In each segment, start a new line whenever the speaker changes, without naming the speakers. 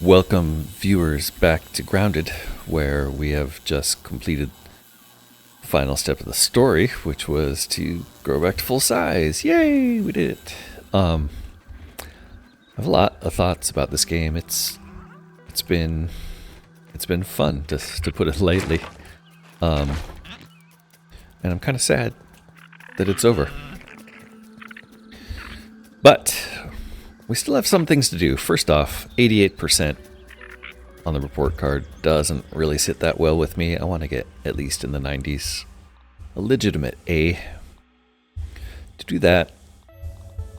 Welcome, viewers, back to Grounded, where we have just completed the final step of the story, which was to grow back to full size. Yay, we did it. I have a lot of thoughts about this game. It's been fun, to put it lightly. And I'm kind of sad that it's over. But we still have some things to do. First off, 88% on the report card doesn't really sit that well with me. I want to get at least in the 90s. A legitimate A. To do that,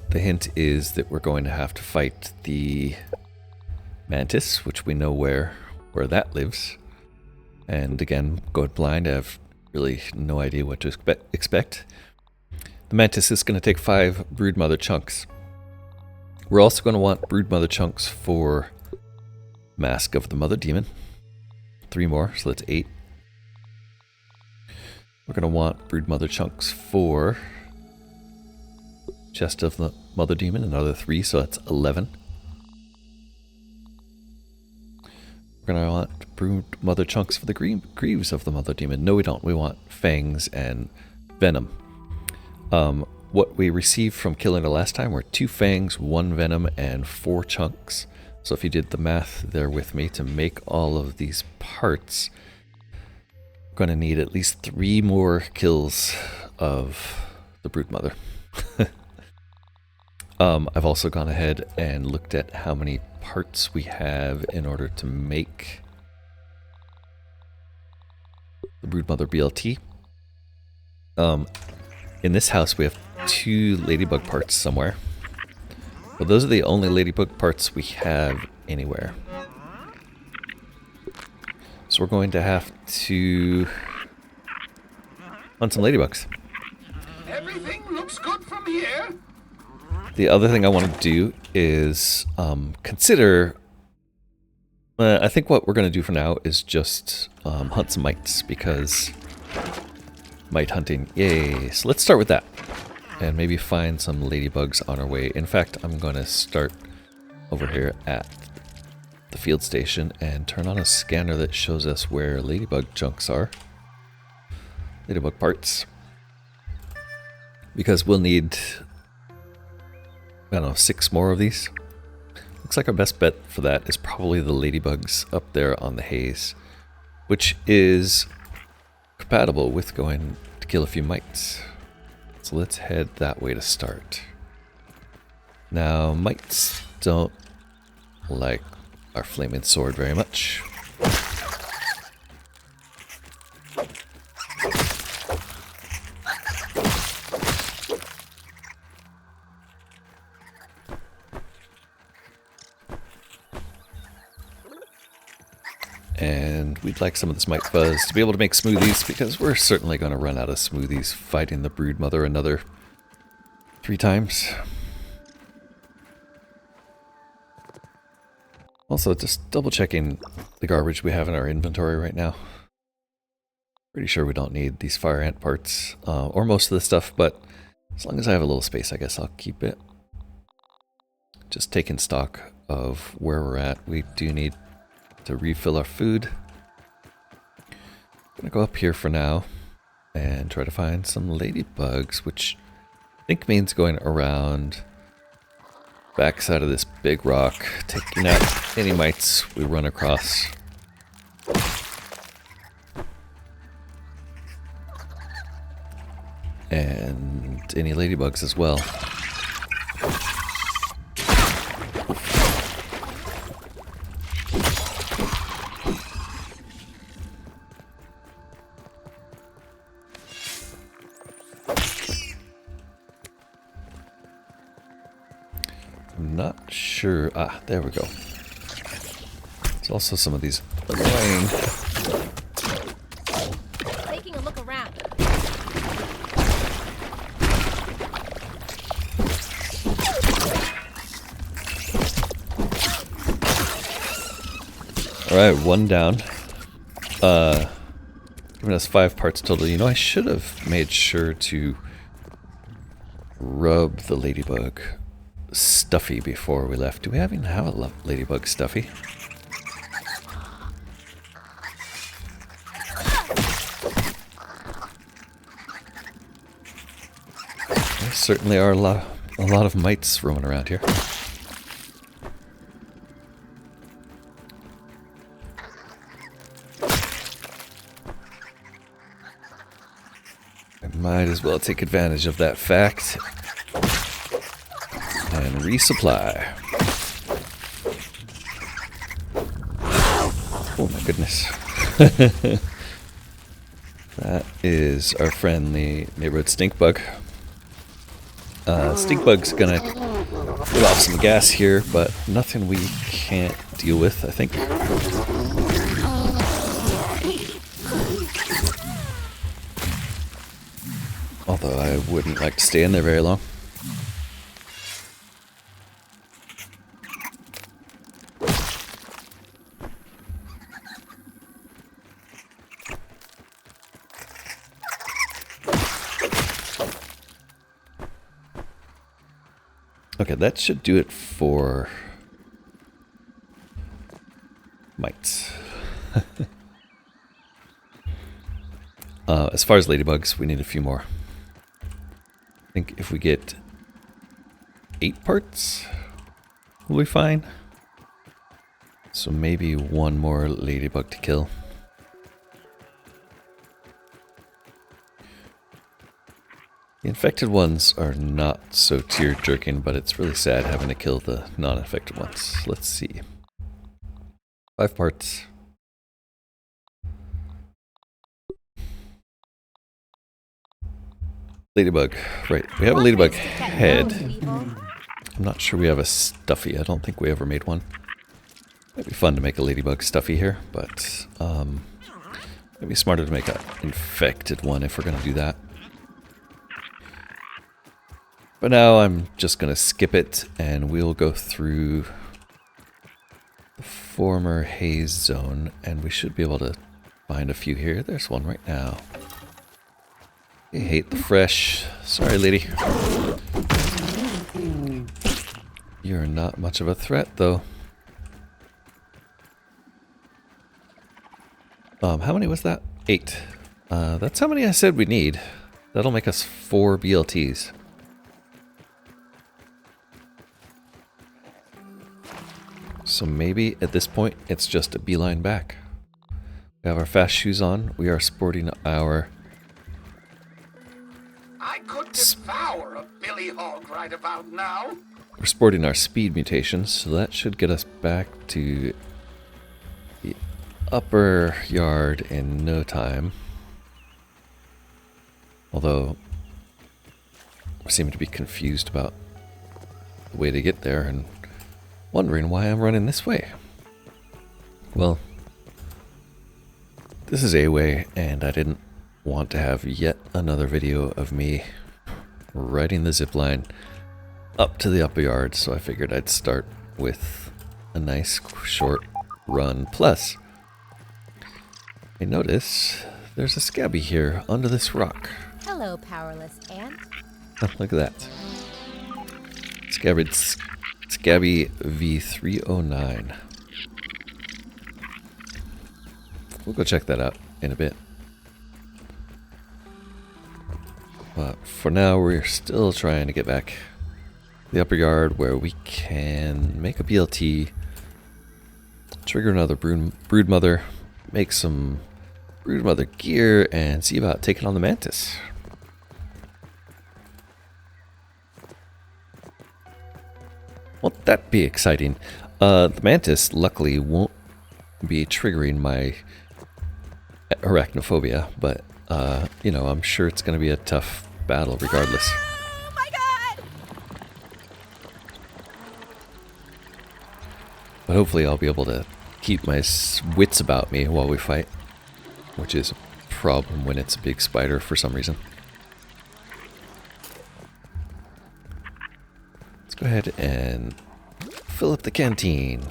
the hint is that we're going to have to fight the mantis, which we know where that lives. And again, going blind, I have really no idea what to expect. The mantis is going to take 5 Broodmother chunks. We're also going to want Broodmother chunks for Mask of the Mother Demon. 3 more, so that's 8. We're going to want Broodmother chunks for Chest of the Mother Demon, another 3, so that's 11. We're going to want Broodmother chunks for the Greaves of the Mother Demon. No, we don't. We want Fangs and Venom. What we received from killing her last time were 2 fangs, 1 venom, and 4 chunks. So if you did the math there with me, to make all of these parts, we're going to need at least 3 more kills of the Broodmother. I've also gone ahead and looked at how many parts we have in order to make the Broodmother BLT. In this house we have 2 ladybug parts somewhere. But those are the only ladybug parts we have anywhere. So we're going to have to hunt some ladybugs.
Everything looks good from here.
The other thing I want to do is consider... I think what we're going to do for now is just hunt some mites, because mite hunting, yay. So let's start with that. And maybe find some ladybugs on our way. In fact, I'm going to start over here at the field station and turn on a scanner that shows us where ladybug chunks are. Ladybug parts. Because we'll need, I don't know, 6 more of these. Looks like our best bet for that is probably the ladybugs up there on the haze, which is compatible with going to kill a few mites. So let's head that way to start. Now, mites don't like our flaming sword very much. And we'd like some of this mite fuzz to be able to make smoothies, because we're certainly going to run out of smoothies fighting the Broodmother another 3 times. Also, just double checking the garbage we have in our inventory right now. Pretty sure we don't need these fire ant parts, or most of the stuff, but as long as I have a little space, I guess I'll keep it. Just taking stock of where we're at. We do need to refill our food. I'm gonna go up here for now and try to find some ladybugs, which I think means going around backside of this big rock, taking out any mites we run across. And any ladybugs as well. I'm not sure. Ah, there we go. There's also some of these annoying.
Taking a look around.
Alright, 1 down. Giving us 5 parts total. You know, I should have made sure to rub the ladybug stuffy before we left. Do we even have a ladybug stuffy? certainly are a lot of mites roaming around here. I might as well take advantage of that fact and resupply. Oh my goodness. That is our friendly neighborhood stink bug. Stink bug's gonna give off some gas here, but nothing we can't deal with, I think. Although I wouldn't like to stay in there very long. Okay, that should do it for mites. As far as ladybugs, we need a few more. I think if we get 8 parts, we'll be fine. So maybe one more ladybug to kill. The infected ones are not so tear-jerking, but it's really sad having to kill the non-infected ones. Let's see. 5 parts. Ladybug. Right, we have a ladybug head. I'm not sure we have a stuffy. I don't think we ever made one. It'd be fun to make a ladybug stuffy here, but it'd be smarter to make an infected one if we're going to do that. But now I'm just going to skip it, and we'll go through the former haze zone, and we should be able to find a few here. There's one right now. I hate the fresh. Sorry, lady. You're not much of a threat, though. How many was that? 8. That's how many I said we need. That'll make us 4 BLTs. So maybe at this point it's just a beeline back. We have our fast shoes on. We are sporting our...
I could devour a billy hog right about now.
We're sporting our speed mutations, so that should get us back to the upper yard in no time. Although I seem to be confused about the way to get there and wondering why I'm running this way. Well, this is a way, and I didn't want to have yet another video of me riding the zip line up to the upper yard, so I figured I'd start with a nice short run. Plus, I notice there's a scabby here under this rock.
Hello, powerless ant.
Oh, look at that. Scabby V309. We'll go check that out in a bit. But for now, we're still trying to get back to the upper yard where we can make a BLT, trigger another Broodmother, make some Broodmother gear, and see about taking on the Mantis. Won't that be exciting? The Mantis, luckily, won't be triggering my arachnophobia, but, you know, I'm sure it's going to be a tough battle regardless.
Oh my god!
But hopefully I'll be able to keep my wits about me while we fight, which is a problem when it's a big spider for some reason. Let's go ahead and fill up the canteen.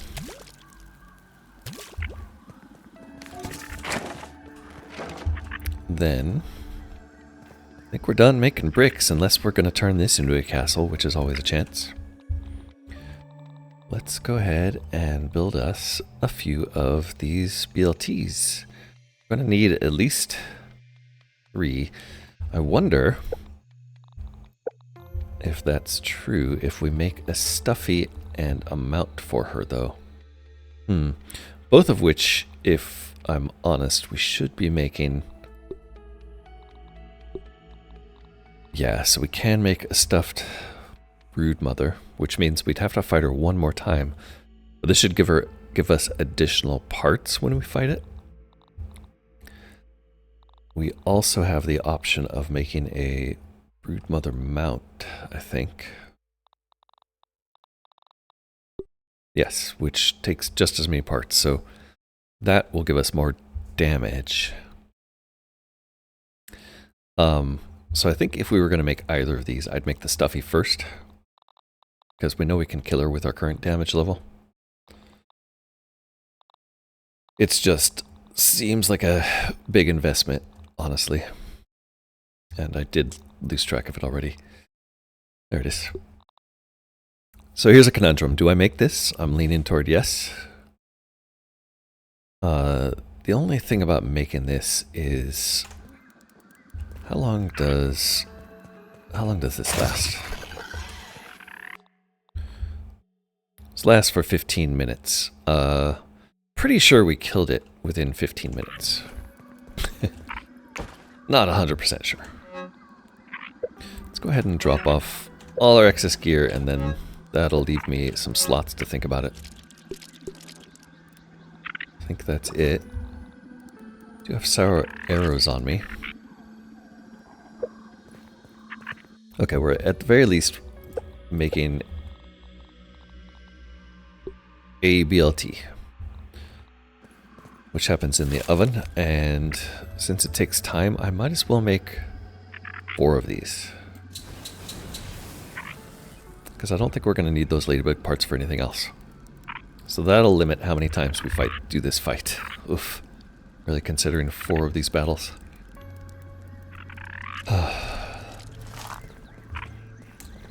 Then, I think we're done making bricks, unless we're going to turn this into a castle, which is always a chance. Let's go ahead and build us a few of these BLTs. We're going to need at least 3. I wonder if that's true if we make a stuffy and a mount for her, though. Both of which, if I'm honest, we should be making. Yeah, so we can make a stuffed Broodmother, which means we'd have to fight her one more time. But this should give us additional parts when we fight it. We also have the option of making a Broodmother mount, I think. Yes, which takes just as many parts, so that will give us more damage. So I think if we were going to make either of these, I'd make the stuffy first, because we know we can kill her with our current damage level. It's just seems like a big investment, honestly. And I did lose track of it already. There it is. So here's a conundrum. Do I make this? I'm leaning toward yes. The only thing about making this is how long does this last? This lasts for 15 minutes. Pretty sure we killed it within 15 minutes. Not 100% sure. Let's go ahead and drop off all our excess gear, and then that'll leave me some slots to think about it. I think that's it. I do have sour arrows on me. Okay, we're at the very least making a BLT, which happens in the oven, and since it takes time, I might as well make 4 of these. Because I don't think we're going to need those ladybug parts for anything else. So that'll limit how many times we do this fight. Oof. Really considering 4 of these battles.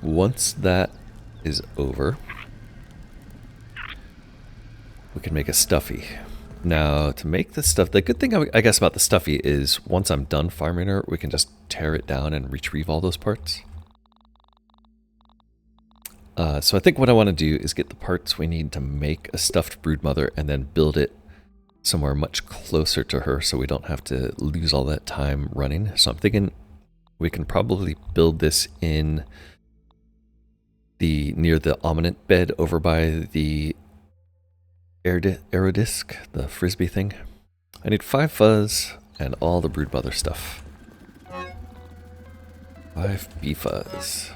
Once that is over, we can make a stuffy. Now, to make this stuff, the good thing I guess about the stuffy is once I'm done farming her, we can just tear it down and retrieve all those parts. So I think what I want to do is get the parts we need to make a stuffed Broodmother and then build it somewhere much closer to her so we don't have to lose all that time running. So I'm thinking we can probably build this in near the Ominent bed over by the Aerodisc, the frisbee thing. I need 5 fuzz and all the Broodmother stuff. 5 bee fuzz.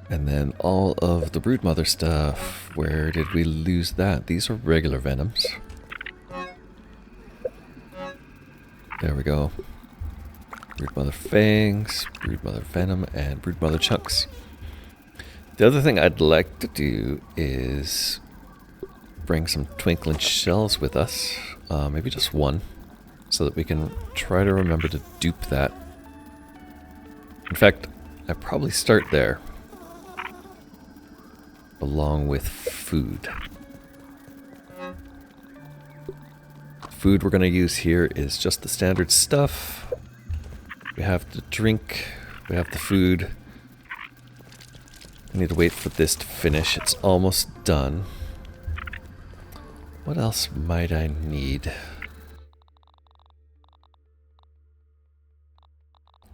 And then all of the Broodmother stuff. Where did we lose that? These are regular venoms. There we go. Broodmother fangs, Broodmother venom, and Broodmother chunks. The other thing I'd like to do is bring some twinkling shells with us. Maybe just 1. So that we can try to remember to dupe that. In fact, I'd probably start there. Along with food. Food we're going to use here is just the standard stuff. We have the drink, we have the food. I need to wait for this to finish. It's almost done. What else might I need?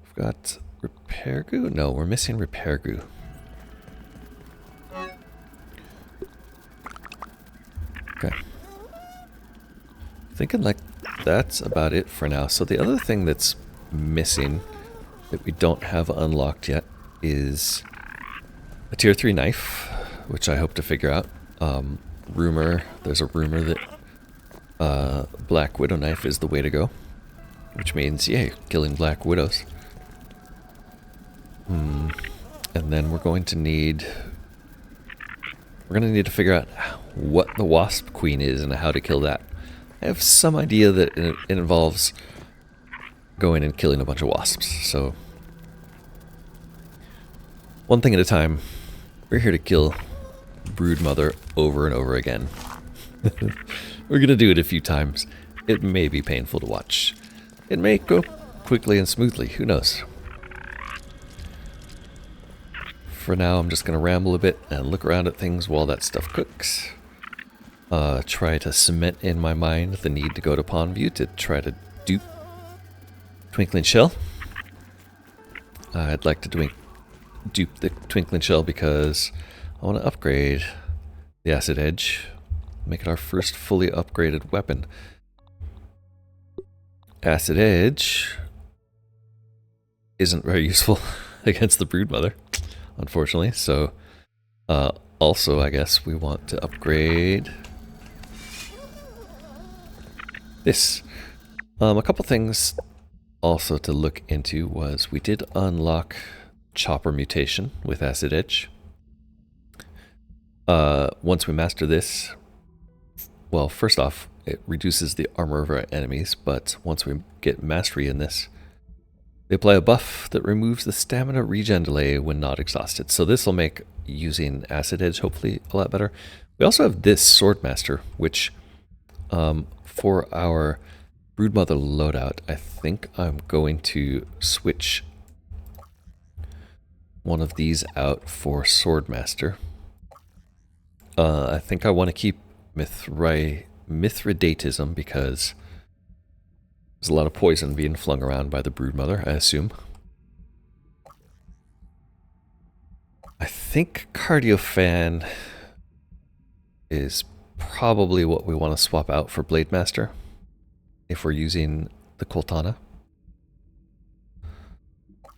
We've got repair goo? No, we're missing repair goo. Okay. Thinking like that's about it for now. So the other thing that's missing that we don't have unlocked yet is a tier 3 knife, which I hope to figure out. There's a rumor that Black Widow knife is the way to go, which means yay, killing Black Widows. And then we're going to need to figure out what the Wasp Queen is and how to kill that. I have some idea that it involves going and killing a bunch of wasps, so one thing at a time. We're here to kill Broodmother over and over again. We're gonna do it a few times. it may be painful to watch. It may go quickly and smoothly, who knows? For now, I'm just going to ramble a bit and look around at things while that stuff cooks. Try to cement in my mind the need to go to Pond View to try to dupe Twinkling Shell. I'd like to dupe the Twinkling Shell because I want to upgrade the Acid Edge. Make it our first fully upgraded weapon. Acid Edge isn't very useful against the Broodmother, unfortunately. So, also, I guess we want to upgrade this. A couple things also to look into was we did unlock Chopper Mutation with Acid Edge. Once we master this, well, first off, it reduces the armor of our enemies, but once we get mastery in this, they apply a buff that removes the stamina regen delay when not exhausted. So this will make using Acid Edge hopefully a lot better. We also have this Swordmaster, which for our Broodmother loadout, I think I'm going to switch one of these out for Swordmaster. I think I want to keep Mithridatism because there's a lot of poison being flung around by the Broodmother, I assume. I think Cardiofan is probably what we want to swap out for Blademaster if we're using the Coltana.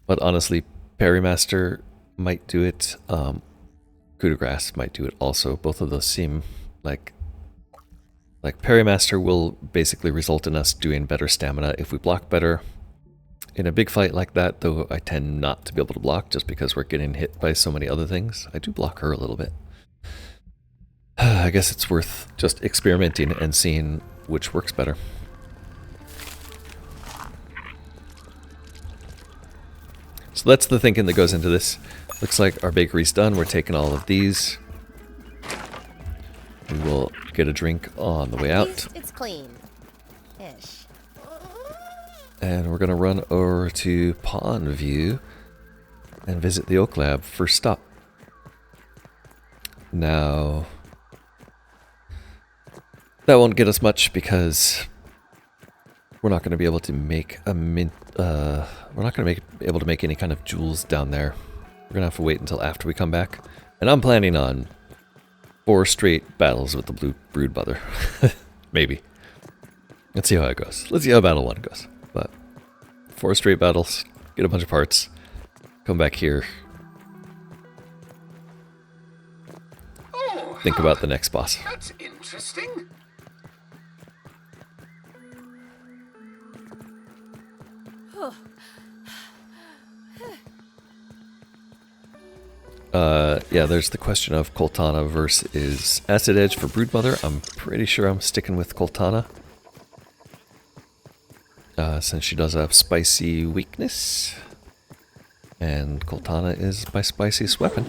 But honestly, Parrymaster might do it. Coup de Grace might do it also. Both of those seem like Parrymaster will basically result in us doing better stamina if we block better. In a big fight like that, though, I tend not to be able to block just because we're getting hit by so many other things. I do block her a little bit. I guess it's worth just experimenting and seeing which works better. So that's the thinking that goes into this. Looks like our bakery's done. We're taking all of these. We will get a drink on the way out.
It's clean. Ish.
And we're going to run over to Pond View and visit the Oak Lab. First stop. Now, that won't get us much because we're not going to be able to make a we're not going to be able to make any kind of jewels down there. We're going to have to wait until after we come back. And I'm planning on 4 straight battles with the Blue Broodmother. Maybe. Let's see how it goes. Let's see how battle 1 goes. But 4 straight battles, get a bunch of parts, come back here, think about the next boss.
That's interesting.
Yeah, there's the question of Coltana versus Acid Edge for Broodmother. I'm pretty sure I'm sticking with Coltana. Since she does have spicy weakness. And Coltana is my spiciest weapon.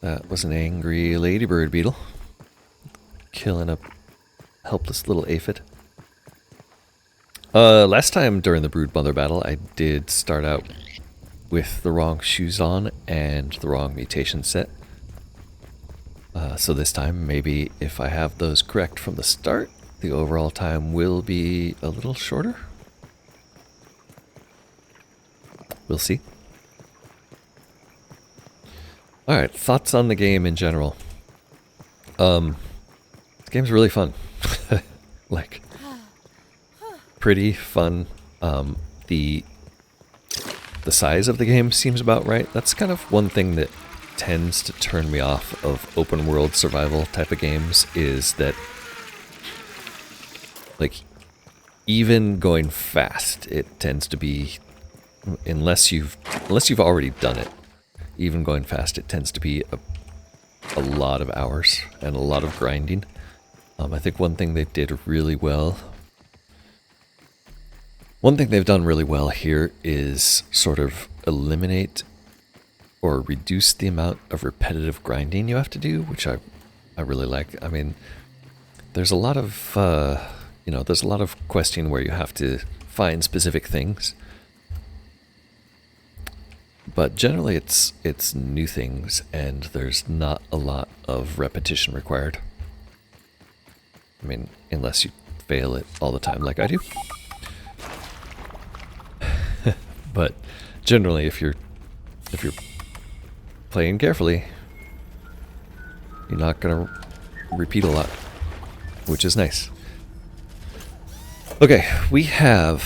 That was an angry ladybird beetle. Killing a helpless little aphid. Last time during the Broodmother battle, I did start out with the wrong shoes on and the wrong mutation set. So this time, maybe if I have those correct from the start, the overall time will be a little shorter. We'll see. Alright, thoughts on the game in general. This game's really fun. Like, pretty fun. The size of the game seems about right. That's kind of one thing that tends to turn me off of open world survival type of games, is that, like, even going fast, it tends to be, unless you've already done it, even going fast, it tends to be a lot of hours and a lot of grinding. I think one thing they did really well, one thing they've done really well here is sort of eliminate or reduce the amount of repetitive grinding you have to do, which I I really like. I mean, there's a lot of, there's a lot of questing where you have to find specific things. But generally it's new things, and there's not a lot of repetition required. I mean, unless you fail it all the time like I do. But generally if you're playing carefully, you're not gonna repeat a lot, which is nice. Okay, we have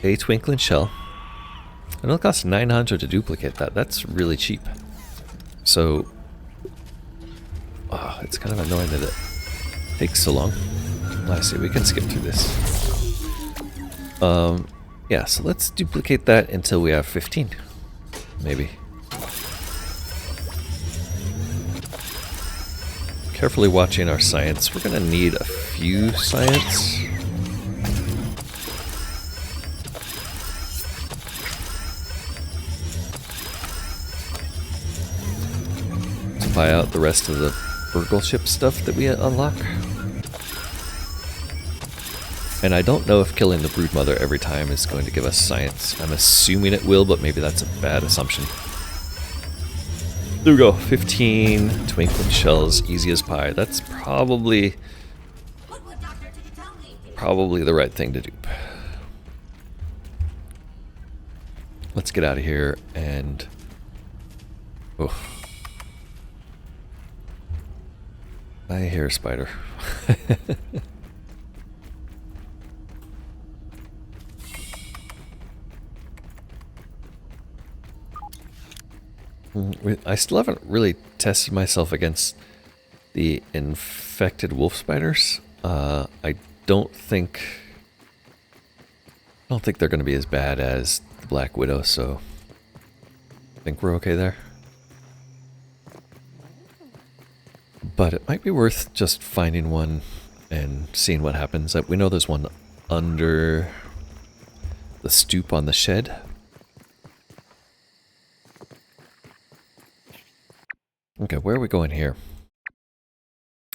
a twinkling shell. And it'll cost 900 to duplicate that. That's really cheap. So, it's kind of annoying that it takes so long. Let's see, we can skip through this. Yeah, so let's duplicate that until we have 15. Maybe. Carefully watching our science. We're gonna need a few science. Buy out the rest of the Burgle ship stuff that we unlock. And I don't know if killing the Broodmother every time is going to give us science. I'm assuming it will, but maybe that's a bad assumption. There we go, 15 twinkling shells, easy as pie. That's probably the right thing to do. Let's get out of here and... Oh. I hear a spider. I still haven't really tested myself against the infected wolf spiders. I don't think they're going to be as bad as the Black Widow, so I think we're okay there. But it might be worth just finding one and seeing what happens. We know there's one under the stoop on the shed. Okay, where are we going here?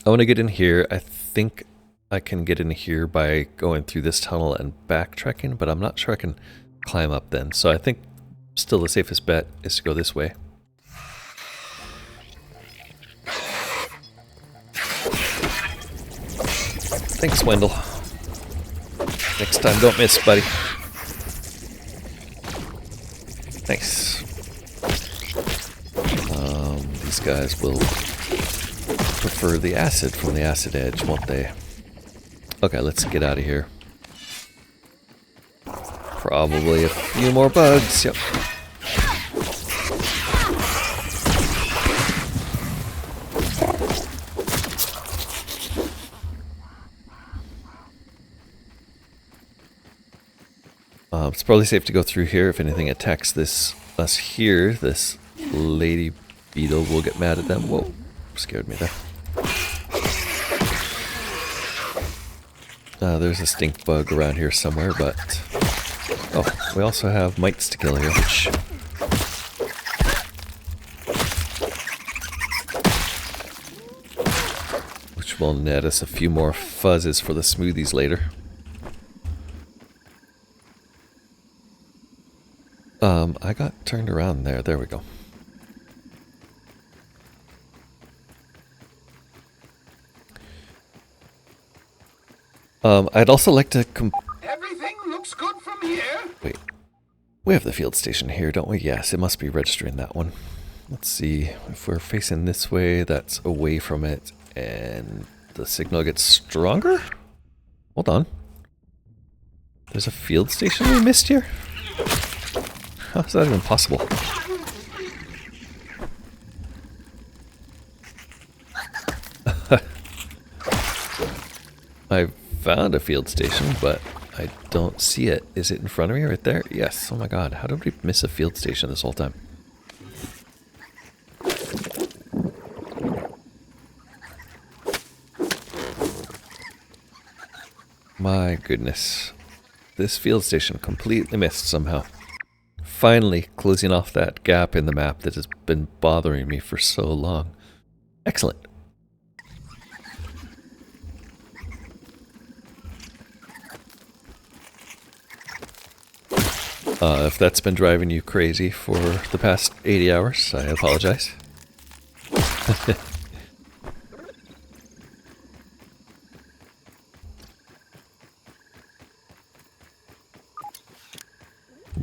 I want to get in here. I think I can get in here by going through this tunnel and backtracking, but I'm not sure I can climb up then. So I think still the safest bet is to go this way. Thanks, Wendell. Next time, don't miss, buddy. Thanks. These guys will prefer the acid from the acid edge, won't they? Okay, let's get out of here. Probably a few more bugs, yep. It's probably safe to go through here. If anything attacks us here, this lady beetle will get mad at them. Whoa, scared me there. There's a stink bug around here somewhere, but... Oh, we also have mites to kill here, which will net us a few more fuzzes for the smoothies later. I got turned around there. There we go. I'd also like to
Everything looks good from here.
Wait. We have the field station here, don't we? Yes, it must be registering that one. Let's see. If we're facing this way, that's away from it, and the signal gets stronger? Hold on. There's a field station we missed here? How is that even possible? I found a field station, but I don't see it. Is it in front of me right there? Yes. Oh my god, how did we miss a field station this whole time? My goodness. This field station completely missed somehow. Finally closing off that gap in the map that has been bothering me for so long. Excellent. If that's been driving you crazy for the past 80 hours, I apologize.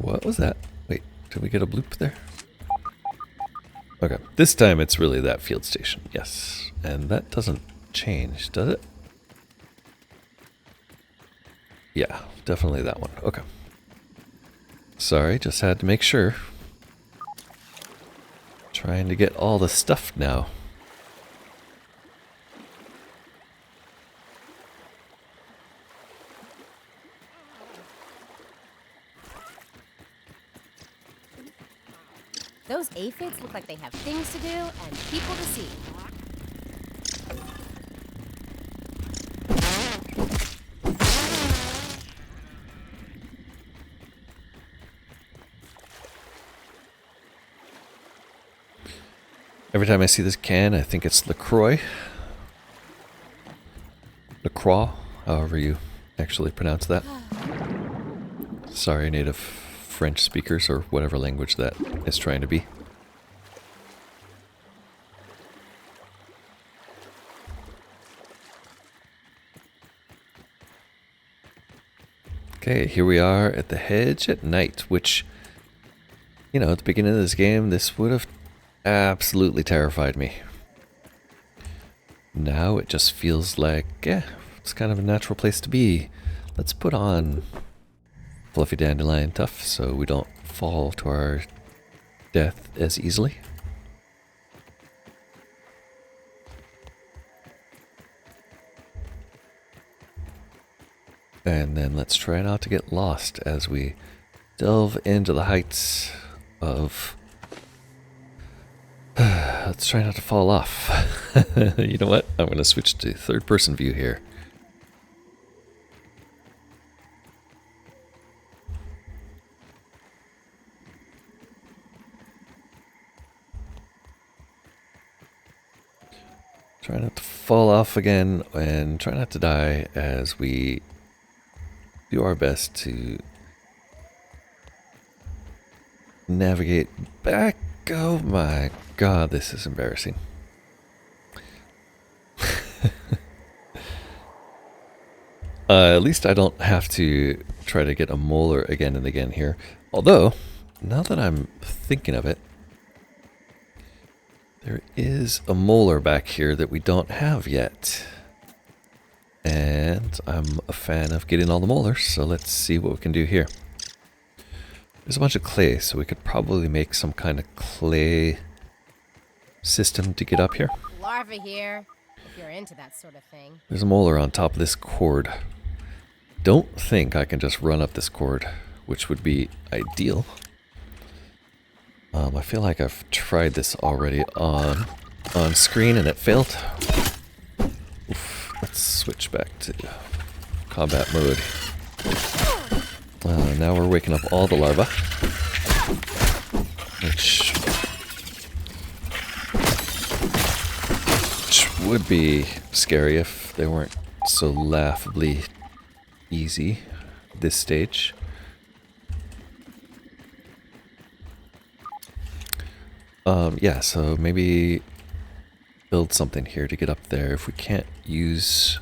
What was that? Wait, did we get a bloop there? Okay, this time it's really that field station, yes. And that doesn't change, does it? Yeah, definitely that one. Okay. Sorry, just had to make sure. Trying to get all the stuff now.
Those aphids look like they have things to do and people to see.
Every time I see this can, I think it's LaCroix. LaCroix, however you actually pronounce that. Sorry, native French speakers, or whatever language that is trying to be. Okay, here we are at the hedge at night, which, you know, at the beginning of this game, this would have absolutely terrified me. Now it just feels like, yeah, it's kind of a natural place to be. Let's put on Fluffy Dandelion Tuff so we don't fall to our death as easily. And then let's try not to get lost as we delve into the heights of... Let's try not to fall off. You know what? I'm going to switch to third-person view here. Try not to fall off again and try not to die as we do our best to navigate back. Oh my god, this is embarrassing. At least I don't have to try to get a molar again and again here. Although, now that I'm thinking of it, there is a molar back here that we don't have yet. And I'm a fan of getting all the molars, so let's see what we can do here. There's a bunch of clay, so we could probably make some kind of clay system to get up here.
Larva here, if you're into that sort of thing.
There's a molar on top of this cord. Don't think I can just run up this cord, which would be ideal. I feel like I've tried this already on screen and it failed. Oof, let's switch back to combat mode. Now we're waking up all the larvae, which would be scary if they weren't so laughably easy at this stage. Yeah, so maybe build something here to get up there. If we can't use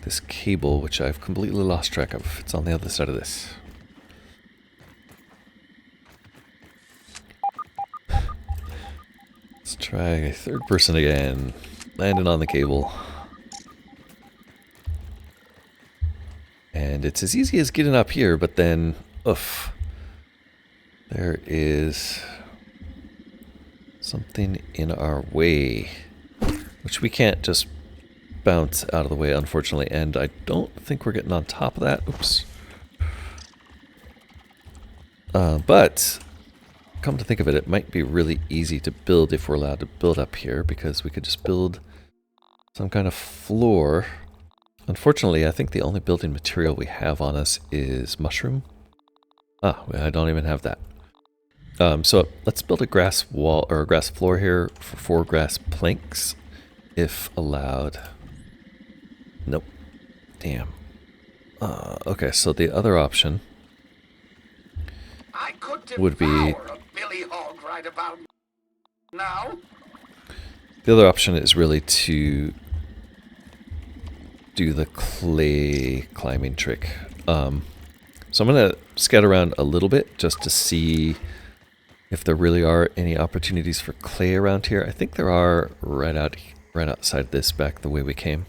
this cable, which I've completely lost track of. It's on the other side of this. Let's try third person again. Landing on the cable. And it's as easy as getting up here, but then, oof. There is something in our way, which we can't just bounce out of the way, unfortunately, and I don't think we're getting on top of that. Oops. But come to think of it, it might be really easy to build if we're allowed to build up here, because we could just build some kind of floor. Unfortunately, I think the only building material we have on us is mushroom. Ah, I don't even have that. So let's build a grass wall or a grass floor here for 4 grass planks, if allowed. Nope. Damn. Okay, so the other option would be
devour a Billy Hog right about now.
the other option is really to do the clay climbing trick. So I'm gonna scout around a little bit just to see if there really are any opportunities for clay around here. I think there are right outside this, back the way we came.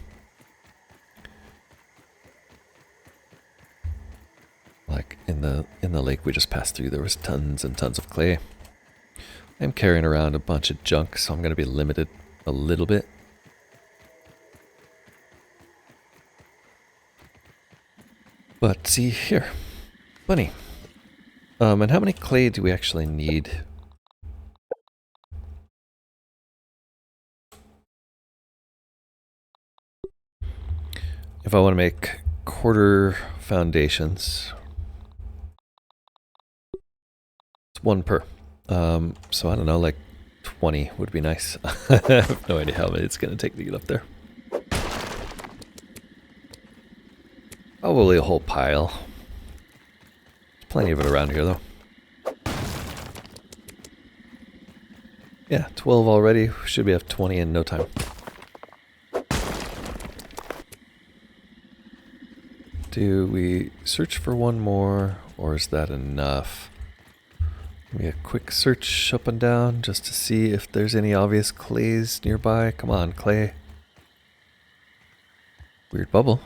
Like in the lake we just passed through, there was tons and tons of clay. I'm carrying around a bunch of junk, so I'm gonna be limited a little bit. But see here, bunny. And how many clay do we actually need? If I want to make quarter foundations, it's 1 per. So I don't know, like 20 would be nice. I have no idea how many it's going to take to get up there. Probably a whole pile. Plenty of it around here, though. Yeah, 12 already. Should be have 20 in no time. Do we search for one more, or is that enough? Maybe a quick search up and down just to see if there's any obvious clays nearby. Come on, clay. Weird bubble.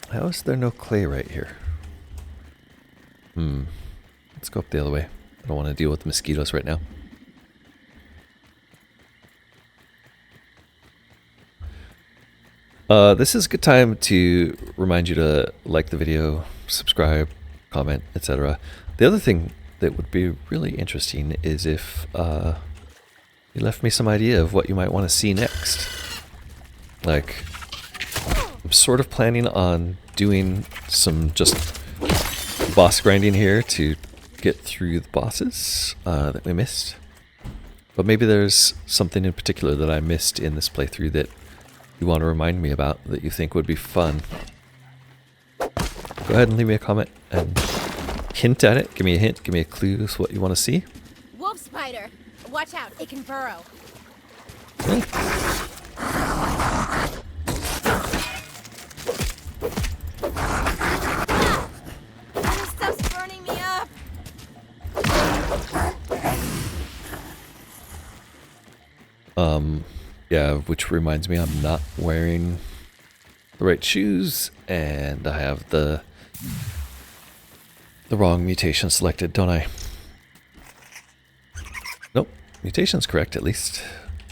How is there no clay right here? Let's go up the other way. I don't want to deal with mosquitoes right now. This is a good time to remind you to like the video, subscribe, comment, etc. The other thing that would be really interesting is if you left me some idea of what you might want to see next. Like, I'm sort of planning on doing some just boss grinding here to get through the bosses that we missed. But maybe there's something in particular that I missed in this playthrough that you want to remind me about, that you think would be fun. Go ahead and leave me a comment and hint at it. Give me a hint, give me a clue as to what you want to see.
Wolf spider! Watch out, it can burrow.
Really?
This stuff's burning me up!
Yeah, which reminds me I'm not wearing the right shoes, and I have the wrong mutation selected, don't I? Nope, mutation's correct at least.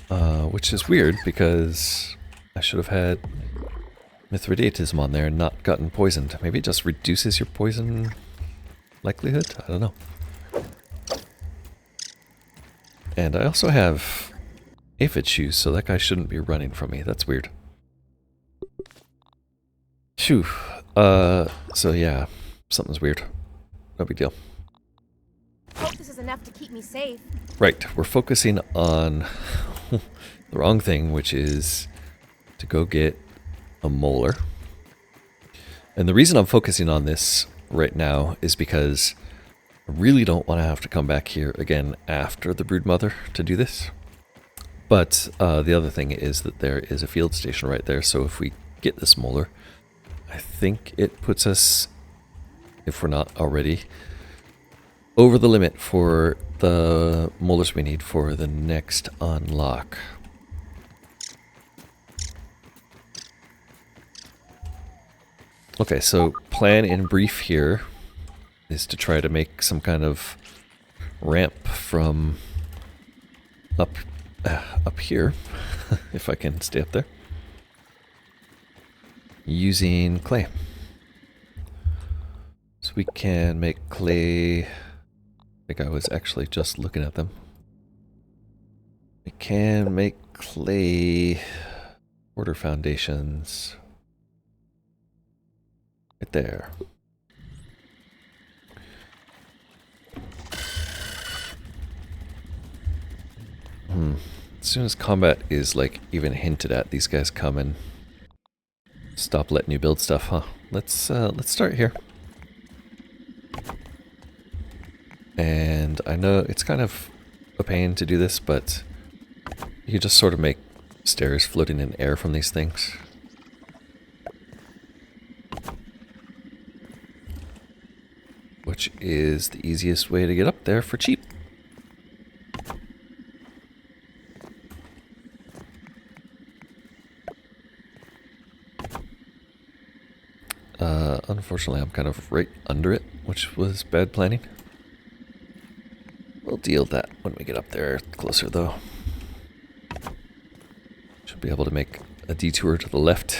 Which is weird because I should have had Mithridatism on there and not gotten poisoned. Maybe it just reduces your poison likelihood? I don't know. And I also have aphid shoes, so that guy shouldn't be running from me. That's weird. Phew. So yeah, something's weird. No big deal.
Hope this is enough to keep me safe.
Right, we're focusing on the wrong thing, which is to go get a molar. And the reason I'm focusing on this right now is because I really don't want to have to come back here again after the Broodmother to do this. But the other thing is that there is a field station right there, so if we get this molar, I think it puts us, if we're not already, over the limit for the molars we need for the next unlock. Okay, so plan in brief here is to try to make some kind of ramp from up here, if I can stay up there, using clay. So we can make clay. I think I was actually just looking at them. We can make clay border foundations right there. As soon as combat is like even hinted at, these guys come and stop letting you build stuff, huh? Let's start here. And I know it's kind of a pain to do this, but you can just sort of make stairs floating in air from these things. Which is the easiest way to get up there for cheap. Unfortunately, I'm kind of right under it, which was bad planning. We'll deal with that when we get up there closer, though. Should be able to make a detour to the left.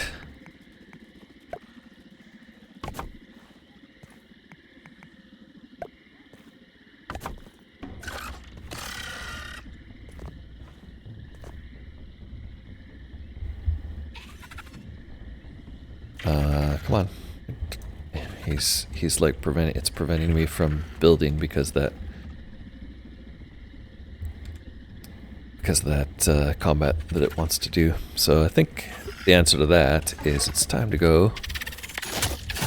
Come on. He's like it's preventing me from building because of that combat that it wants to do. So I think the answer to that is it's time to go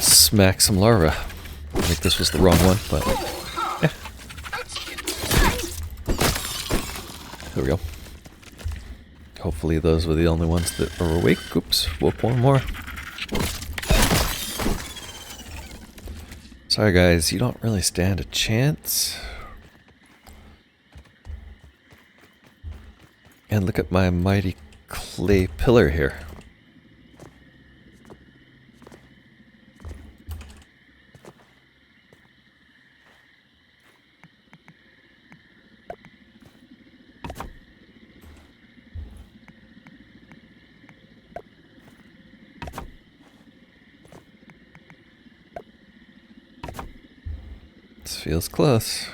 smack some larvae. I think this was the wrong one, but yeah. There we go. Hopefully those were the only ones that are awake. Oops, woke one more. Sorry guys, you don't really stand a chance. And look at my mighty clay pillar here. This feels close.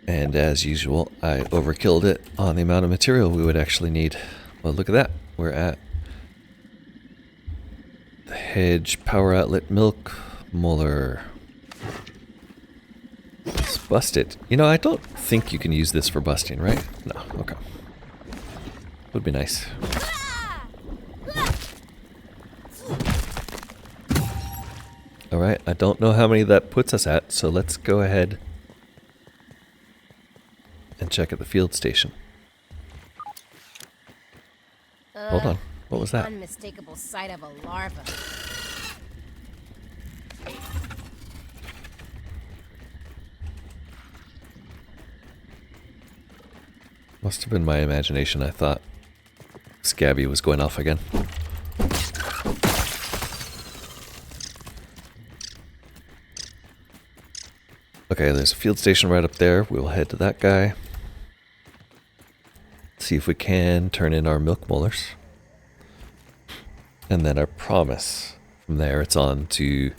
And as usual, I overkilled it on the amount of material we would actually need. Well, look at that. We're at the hedge power outlet milk molar. Let's bust it. You know, I don't think you can use this for busting, right? No, okay. Would be nice. Alright, I don't know how many that puts us at, so let's go ahead and check at the field station. Hold on, what was that?
Unmistakable sight of a larva.
Must have been my imagination. I thought Scabby was going off again. Okay, there's a field station right up there. We'll head to that guy. See if we can turn in our milk molars. And then I promise from there it's on to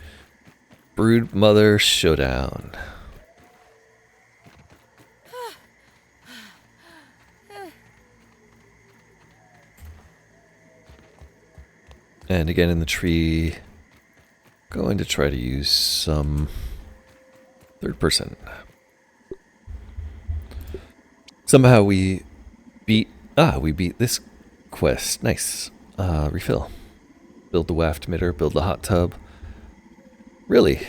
Broodmother Showdown. And again in the tree, going to try to use some third person. Somehow we beat this quest. Nice. Refill. Build the waft emitter, build the hot tub. Really?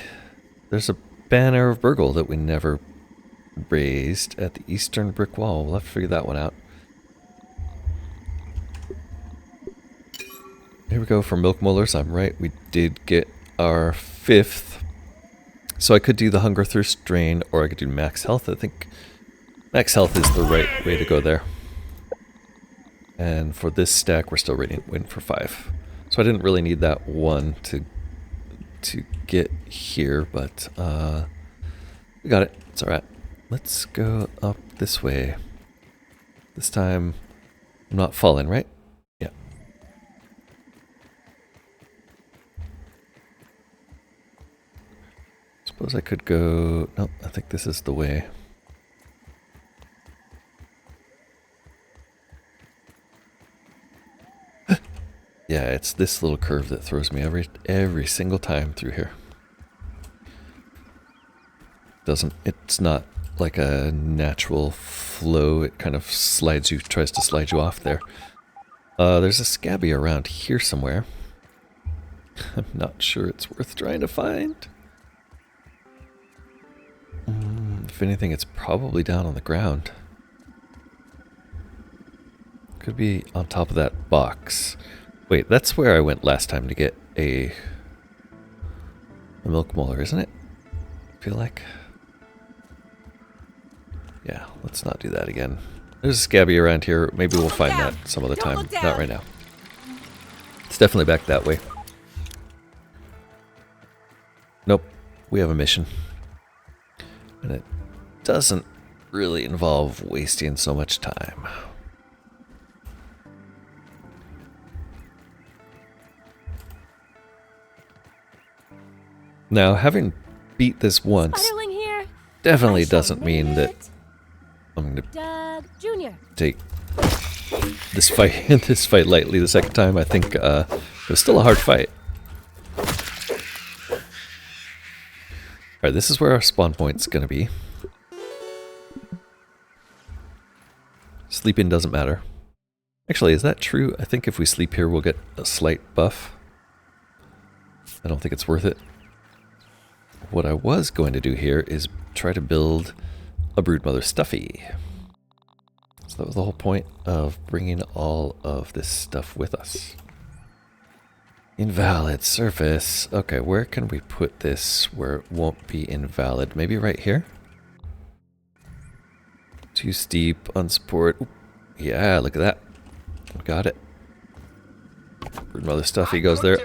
There's a banner of Burgle that we never raised at the eastern brick wall. We'll have to figure that one out. Here we go for milk molars. I'm right. We did get our 5th. So I could do the hunger thirst drain, or I could do max health. I think max health is the right way to go there. And for this stack, we're still waiting for 5. So I didn't really need that one to get here, but we got it. It's all right. Let's go up this way. This time, I'm not falling, right? Yeah. Suppose I could go... Nope, I think this is the way. Yeah, it's this little curve that throws me every single time through here. It's not like a natural flow. It kind of tries to slide you off there. There's a Scabby around here somewhere. I'm not sure it's worth trying to find. If anything, it's probably down on the ground. Could be on top of that box. Wait, that's where I went last time to get a milk molar, isn't it? I feel like. Yeah, let's not do that again. There's a scabby around here. Maybe we'll find that some other time. Not right now. It's definitely back that way. Nope. We have a mission. And it doesn't really involve wasting so much time. Now, having beat this once definitely doesn't mean that I'm going to take this fight lightly the second time. I think it was still a hard fight. Alright, this is where our spawn point's going to be. Sleeping doesn't matter. Actually, is that true? I think if we sleep here, we'll get a slight buff. I don't think it's worth it. What I was going to do here is try to build a Broodmother stuffy. So that was the whole point of bringing all of this stuff with us. Invalid surface. Okay, where can we put this where it won't be invalid? Maybe right here? Too steep, unsupported. Yeah, look at that. Got it. Broodmother stuffy goes there.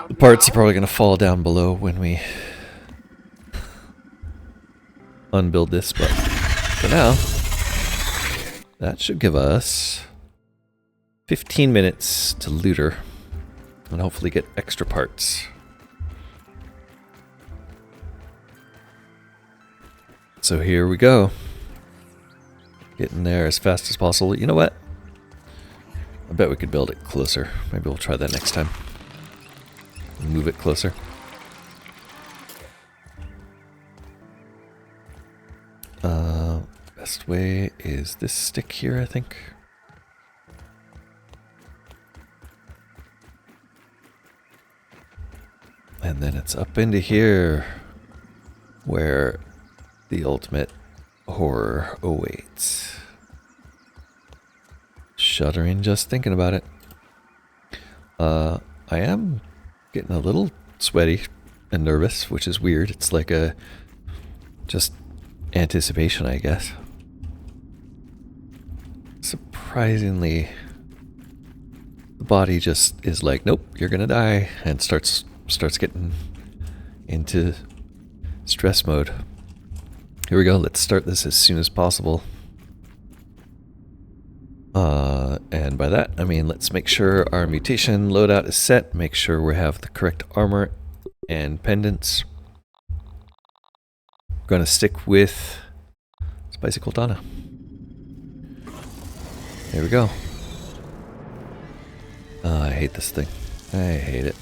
The parts are probably going to fall down below when we unbuild this, but for now, that should give us 15 minutes to loot her and hopefully get extra parts. So here we go. Getting there as fast as possible. You know what? I bet we could build it closer. Maybe we'll try that next time. Move it closer. Best way is this stick here, I think. And then it's up into here where the ultimate horror awaits. Shuddering just thinking about it. I am getting a little sweaty and nervous, which is weird. It's like a just anticipation, I guess. Surprisingly, the body just is like, nope, you're gonna die, and starts getting into stress mode. Here we go. Let's start this as soon as possible. And by that, I mean, let's make sure our mutation loadout is set. Make sure we have the correct armor and pendants. We're going to stick with Spicy Coltana. There we go. I hate this thing. I hate it.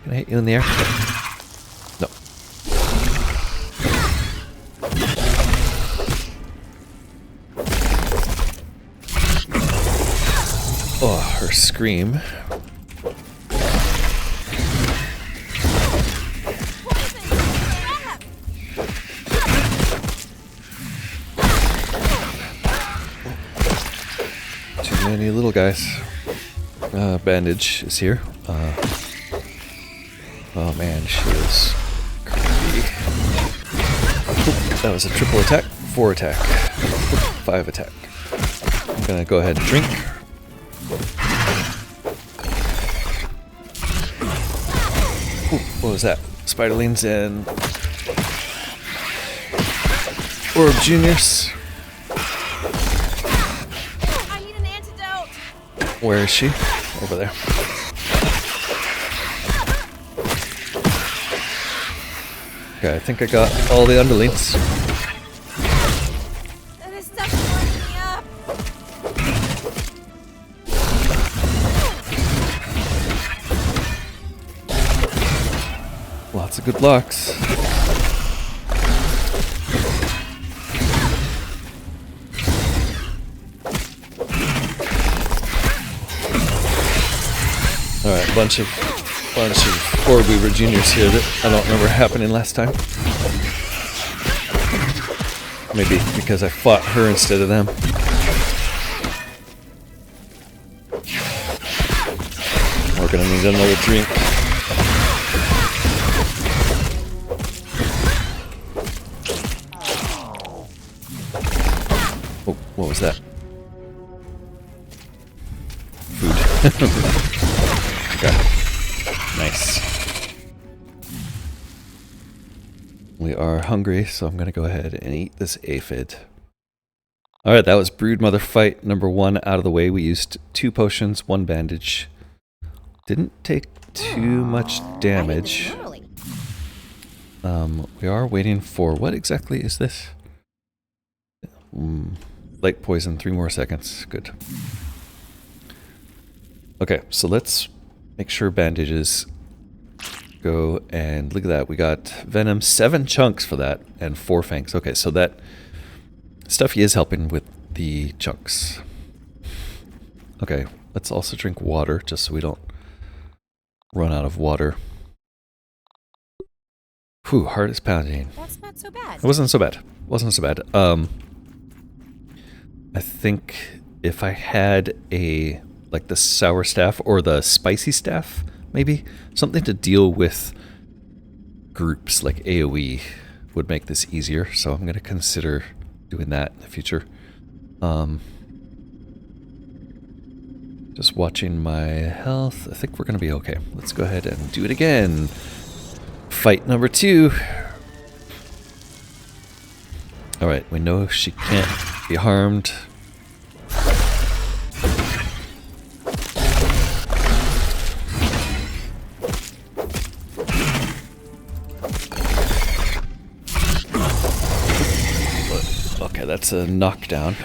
Can I hit you in the air? No. Oh, her scream. Too many little guys. Bandage is here. Oh man, she is creepy. That was a triple attack, 4 attack, 5 attack. I'm gonna go ahead and drink. Ooh, what was that? Spiderlings and Orb Juniors.
I need an antidote.
Where is she? Over there. Okay, I think I got all the underlings.
This stuff's warming me up.
Lots of good blocks. bunch of Orb Weaver Juniors here that I don't remember happening last time. Maybe because I fought her instead of them. We're gonna need another drink. Oh, what was that? Food. Okay. Nice. We are hungry, so I'm gonna go ahead and eat this aphid. Alright, that was Broodmother fight number 1 out of the way. We used 2 potions, 1 bandage. Didn't take too much damage. We are waiting for... What exactly is this? Light poison, 3 more seconds. Good. Okay, so let's make sure bandages go, and look at that. We got venom, 7 chunks for that, and 4 fangs. Okay, so that stuffy is helping with the chunks. Okay, let's also drink water, just so we don't run out of water. Whew, heart is pounding.
That's not so bad.
It wasn't so bad. Wasn't so bad. I think if I had a, like the sour staff or the spicy staff, maybe something to deal with groups like AoE would make this easier. So I'm going to consider doing that in the future. Just watching my health. I think we're going to be okay. Let's go ahead and do it again. Fight number 2. Alright, we know she can't be harmed. Okay, that's a knockdown.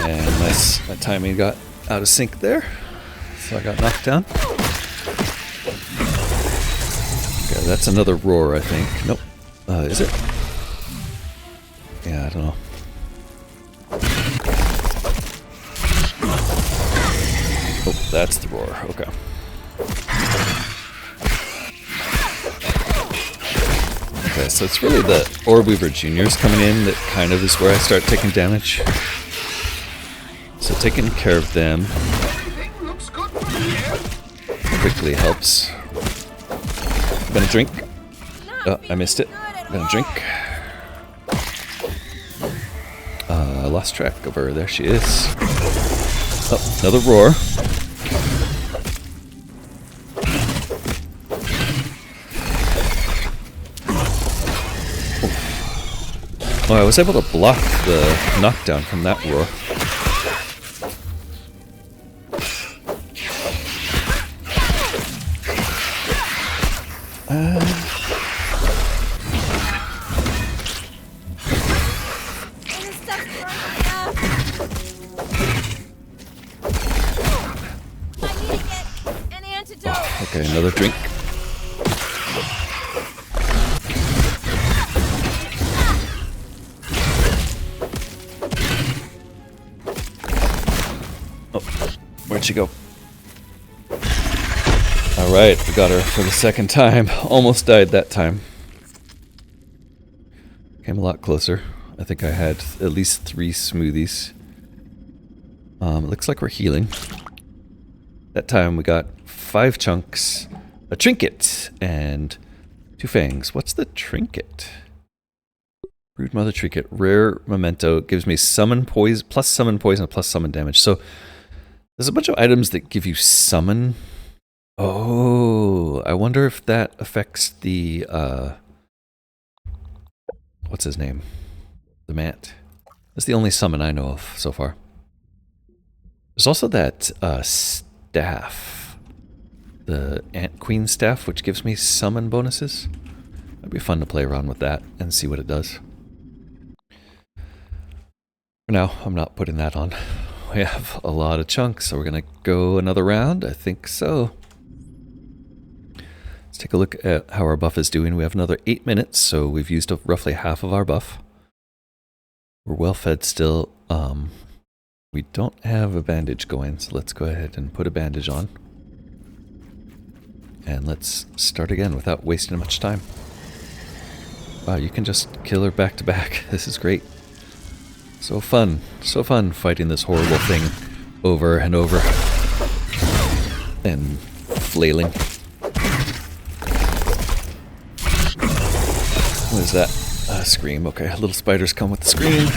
And my timing got out of sync there, so I got knocked down. Okay, that's another roar, I think. Nope. Is it? Yeah, I don't know. Oh, that's the roar. Okay. Okay, so it's really the Orb Weaver Juniors coming in that kind of is where I start taking damage. So taking care of them quickly helps. I'm gonna drink. Oh, I missed it. I'm gonna drink. I lost track of her. There she is. Oh, another roar. Oh, I was able to block the knockdown from that roar. Okay, another drink. Oh, where'd she go? Alright, we got her for the second time. Almost died that time. Came a lot closer. I think I had at least 3 smoothies. It looks like we're healing. That time we got 5 chunks, a trinket, and 2 fangs. What's the trinket? Broodmother trinket. Rare memento. Gives me summon poison, plus summon poison, plus summon damage. So there's a bunch of items that give you summon. Oh, I wonder if that affects the, what's his name? The Matt. That's the only summon I know of so far. There's also that, staff. The Ant Queen staff, which gives me summon bonuses. It'd be fun to play around with that and see what it does. For now, I'm not putting that on. We have a lot of chunks, so we're gonna go another round? I think so. take a look at how our buff is doing. We have another 8 minutes, so we've used up roughly half of our buff. We're well fed still. We don't have a bandage going, so let's go ahead and put a bandage on. And let's start again without wasting much time. Wow, you can just kill her back to back. This is great. So fun fighting this horrible thing over and over. And flailing. What is that? Scream. Okay, little spiders come with the scream.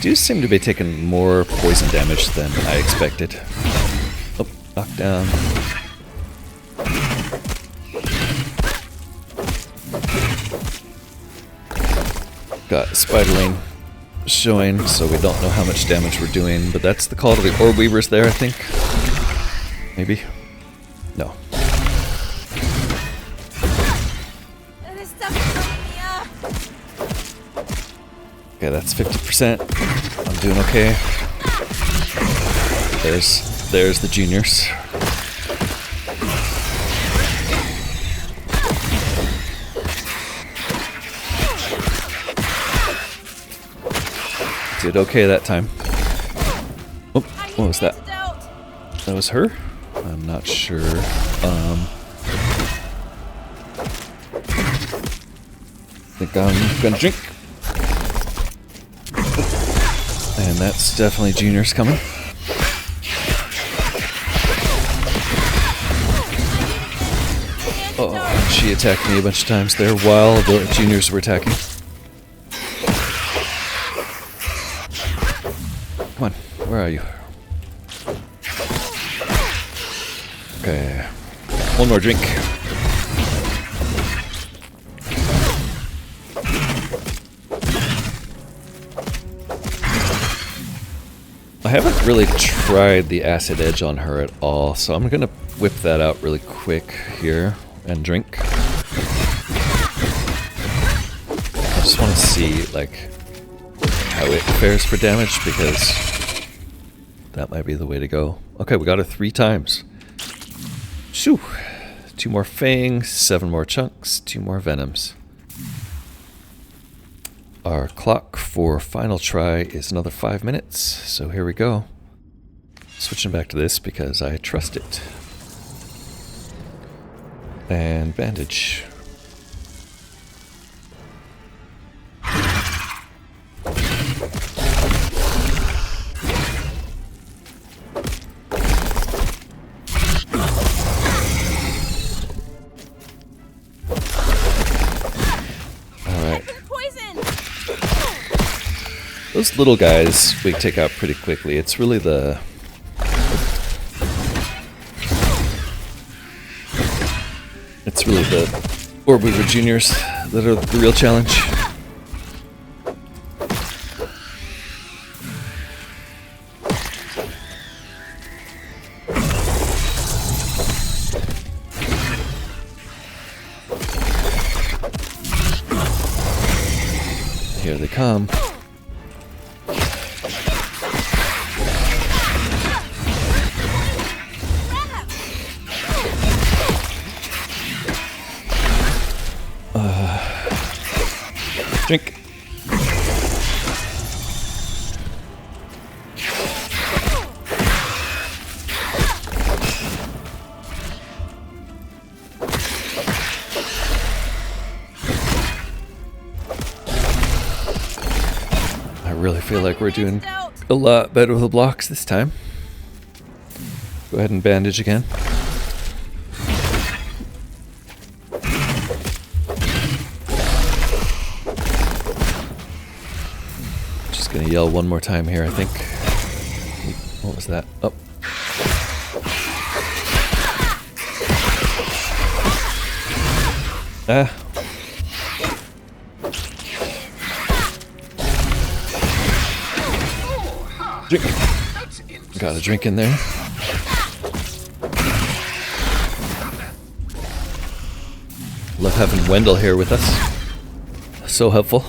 Do seem to be taking more poison damage than I expected. Oh, knocked down. Got spider lane showing, so we don't know how much damage we're doing, but that's the call to the orb weavers there, I think. Maybe? No.
This stuff is burning me up.
Okay, that's 50%. I'm doing okay. There's the juniors. Did okay that time. Oh, what was that? That was her? I'm not sure. Think I'm gonna drink. And that's definitely juniors coming. Oh, she attacked me a bunch of times there while the juniors were attacking. Come on, where are you? Okay, one more drink. I haven't really tried the acid edge on her at all, so I'm gonna whip that out really quick here and drink. I just want to see like how it fares for damage, because that might be the way to go. Okay, we got her 3 times. Shoo! 2 more fangs, 7 more chunks, 2 more venoms. Our clock for final try is another 5 minutes, so here we go. Switching back to this because I trust it. And bandage. Those little guys we take out pretty quickly. It's really the... It's really the Orb Weaver Juniors that are the real challenge. Here they come. Drink. I really feel like we're doing a lot better with the blocks this time. Go ahead and bandage again. Gonna yell one more time here, I think. What was that? Oh. Ah. Drink. Got a drink in there. Love having Wendell here with us. So helpful.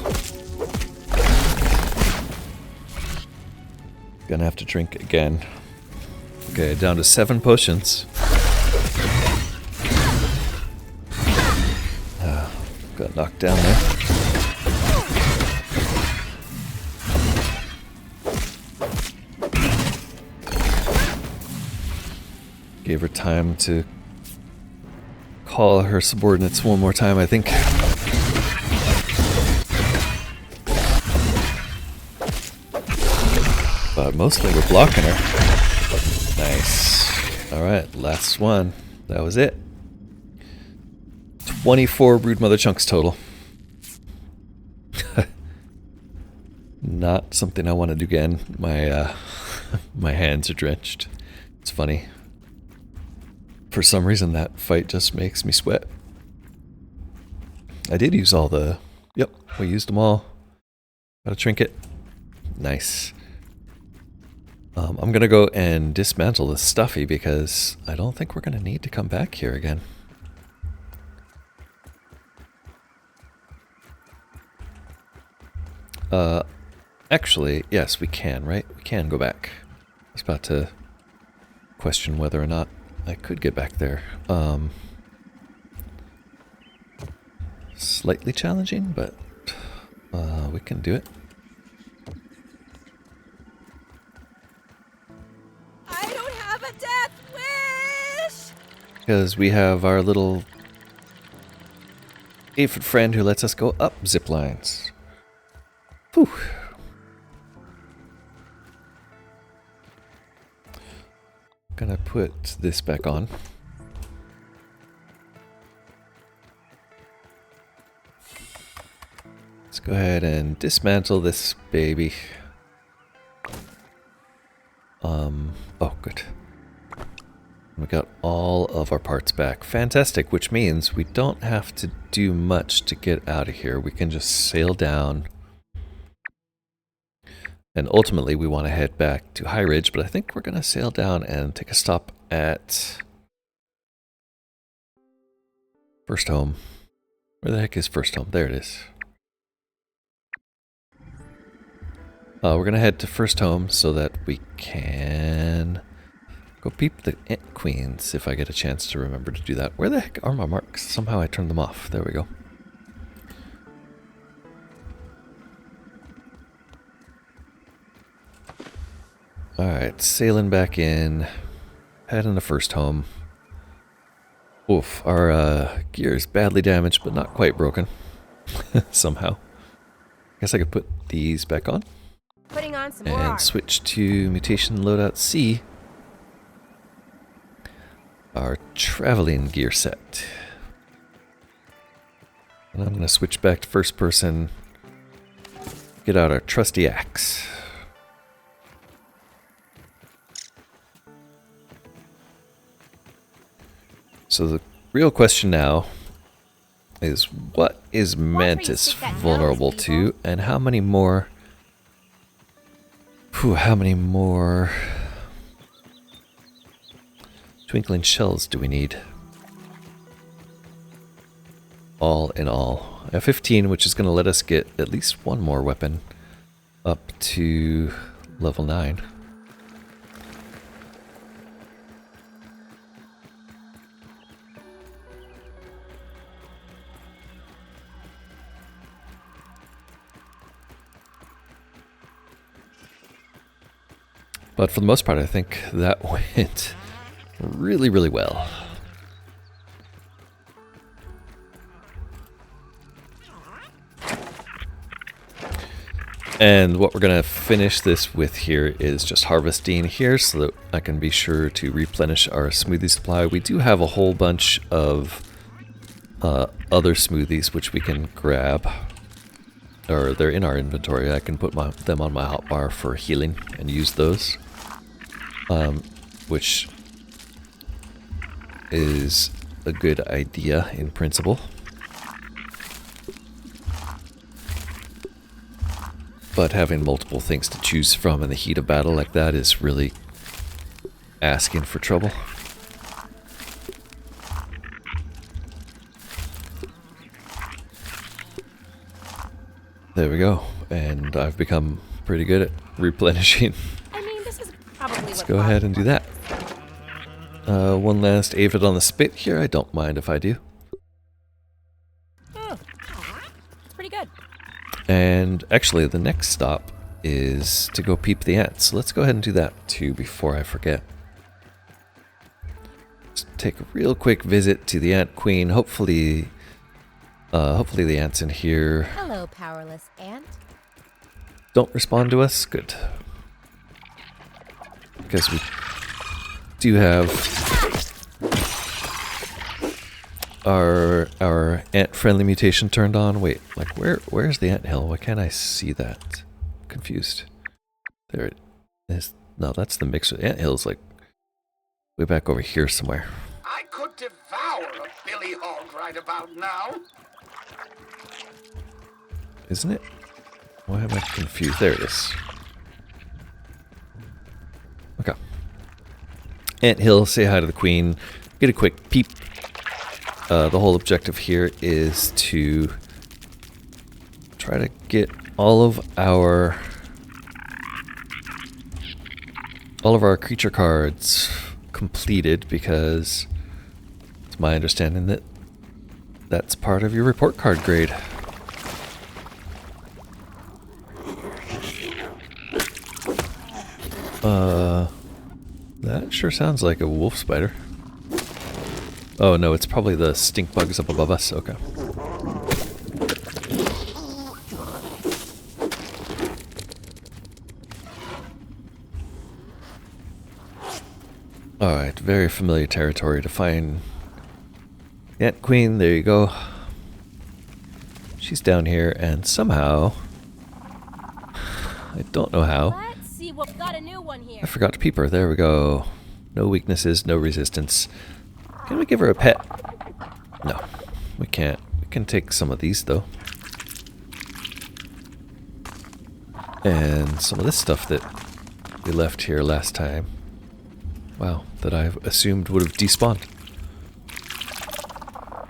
Gonna have to drink again. Okay, down to 7 potions. Got knocked down there. Gave her time to call her subordinates one more time, I think. But mostly we're blocking her. Nice. Alright, last one. That was it. 24 Broodmother chunks total. Not something I want to do again. My my hands are drenched. It's funny. For some reason that fight just makes me sweat. I did use all the... Yep, we used them all. Got a trinket. Nice. I'm gonna go and dismantle the stuffy because I don't think we're gonna need to come back here again. Actually, yes, we can, right? We can go back. I was about to question whether or not I could get back there. Slightly challenging, but we can do it.
I don't have a death wish!
Because we have our little aphid friend who lets us go up zip lines. Whew. Gonna put this back on. Let's go ahead and dismantle this baby. Oh, good. We got all of our parts back. Fantastic, which means we don't have to do much to get out of here. We can just sail down. And ultimately, we want to head back to High Ridge, but I think we're going to sail down and take a stop at First Home. Where the heck is First Home? There it is. We're going to head to First Home so that we can go peep the Ant Queens if I get a chance to remember to do that. Where the heck are my marks? Somehow I turned them off. There we go. Alright, sailing back in, heading to First Home. Oof, our gear is badly damaged, but not quite broken. Somehow. Guess I could put these back on.
Putting on some more
And
armor.
switch to Mutation Loadout C. Our traveling gear set. And I'm going to switch back to first person. Get out our trusty axe. So the real question now is, what is Mantis vulnerable to, and how many more twinkling shells do we need? All in all, I have 15, which is going to let us get at least one more weapon up to level 9. But for the most part, I think that went really, really well. And what we're going to finish this with here is just harvesting here so that I can be sure to replenish our smoothie supply. We do have a whole bunch of other smoothies which we can grab. Or they're in our inventory. I can put them on my hotbar for healing and use those. Which is a good idea in principle. But having multiple things to choose from in the heat of battle like that is really asking for trouble. There we go. And I've become pretty good at replenishing
I mean,
go ahead and do that. One last aphid on the spit here. I don't mind if I do.
It's pretty good.
And actually, the next stop is to go peep the ants. So let's go ahead and do that too before I forget. Let's take a real quick visit to the ant queen. Hopefully the ants in here
Hello, powerless ant.
don't respond to us. Good. Because we do have our ant-friendly mutation turned on. Wait, like where's the ant hill? Why can't I see that? Confused. There it is. No, that's the mixer. Ant hill's like way back over here somewhere.
I could devour a billy hog right about now.
Isn't it? Why am I confused? There it is. Okay. Ant hill, say hi to the queen. Get a quick peep. The whole objective here is to try to get all of our creature cards completed, because it's my understanding that that's part of your report card grade. That sure sounds like a wolf spider. Oh no, it's probably the stink bugs up above us. Okay. Alright, very familiar territory to find Ant Queen. There you go. She's down here, and somehow, I don't know how,
Let's see, we've got a new one here.
I forgot to peep her. There we go. No weaknesses, no resistance. Can we give her a pet? No, we can't. We can take some of these, though. And some of this stuff that we left here last time. Wow, that I assumed would have despawned.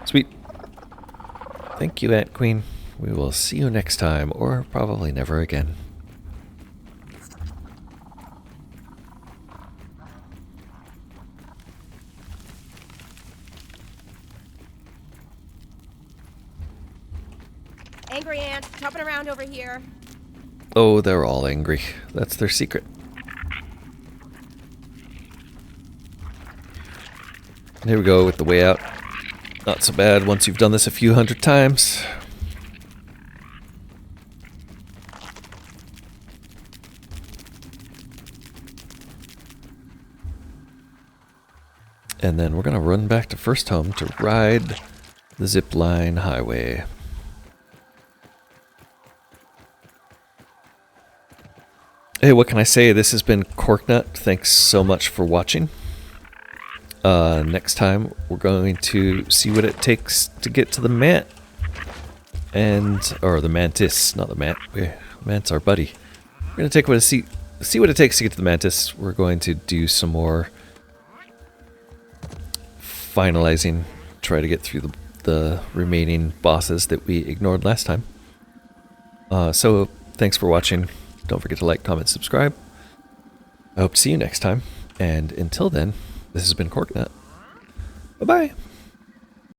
Sweet. Thank you, Ant Queen. We will see you next time, or probably never again.
Angry ant, jumping around over here.
Oh, they're all angry. That's their secret. And here we go with the way out. Not so bad once you've done this a few hundred times. And then we're going to run back to First Home to ride the zipline highway. Hey, what can I say? This has been Corknut. Thanks so much for watching. Next time, we're going to see what it takes to get to the mant. Or the mantis, not the mant. Mant's our buddy. We're going to see what it takes to get to the mantis. We're going to do some more finalizing. Try to get through the remaining bosses that we ignored last time. So, thanks for watching. Don't forget to like, comment, subscribe. I hope to see you next time. And until then, this has been Corknut. Bye-bye.